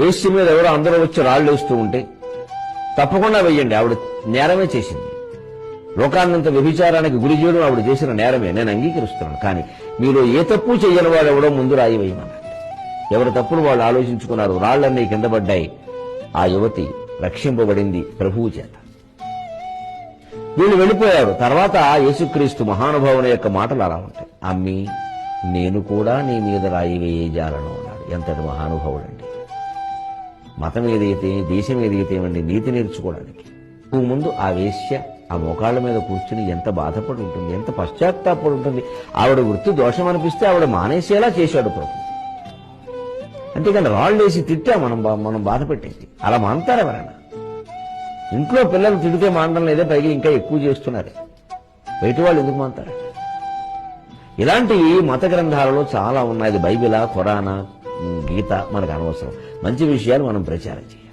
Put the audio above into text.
వేసి మీద ఎవరో అందరూ వచ్చి రాళ్ళు వేస్తూ ఉంటే తప్పకుండా వెయ్యండి, ఆవిడ నేరమే చేసింది. లోకాన్నంత వ్యభిచారానికి గురి చేయడం ఆవిడ చేసిన నేరమే, నేను అంగీకరిస్తున్నాను. కానీ మీలో ఏ తప్పు చెయ్యని వాడు ఎవడో ముందు రాయి వేయమన్నాడు. ఎవరి తప్పులు వాళ్ళు ఆలోచించుకున్నారు, రాళ్లన్నీ కింద పడ్డాయి. ఆ యువతి రక్షింపబడింది ప్రభువు చేత. వీళ్ళు వెళ్ళిపోయారు. తర్వాత యేసుక్రీస్తు మహానుభావుని యొక్క మాటలు అలా ఉంటాయి. అమ్మి నేను కూడా నీ మీద రాయి వేయజాలను అన్నాడు. ఎంతటి మహానుభావుడండి! మతం ఏదైతే, దేశం ఏదైతే అండి, నీతి నేర్చుకోవడానికి ముందు ఆ వేశ్య ఆ మోకాళ్ళ మీద కూర్చుని ఎంత బాధపడి ఉంటుంది, ఎంత పశ్చాత్తాపడి ఉంటుంది. ఆవిడ వృత్తి దోషం అనిపిస్తే ఆవిడ మానేసేలా చేశాడు ప్రభు. అంతేకాని రాళ్ళు వేసి తిట్టా మనం బాధ పెట్టేసి అలా మానతారు ఎవరైనా? ఇంట్లో పిల్లలు తిడితే మానడం లేదే, పైగా ఇంకా ఎక్కువ చేస్తున్నారు. బయట వాళ్ళు ఎందుకు మానతారు? ఇలాంటివి మత గ్రంథాలలో చాలా ఉన్నాయి. అది బైబిలా, ఖురానా, గీత మనకు అనవసరం. మంచి విషయాలు మనం ప్రచారం చేయాలి.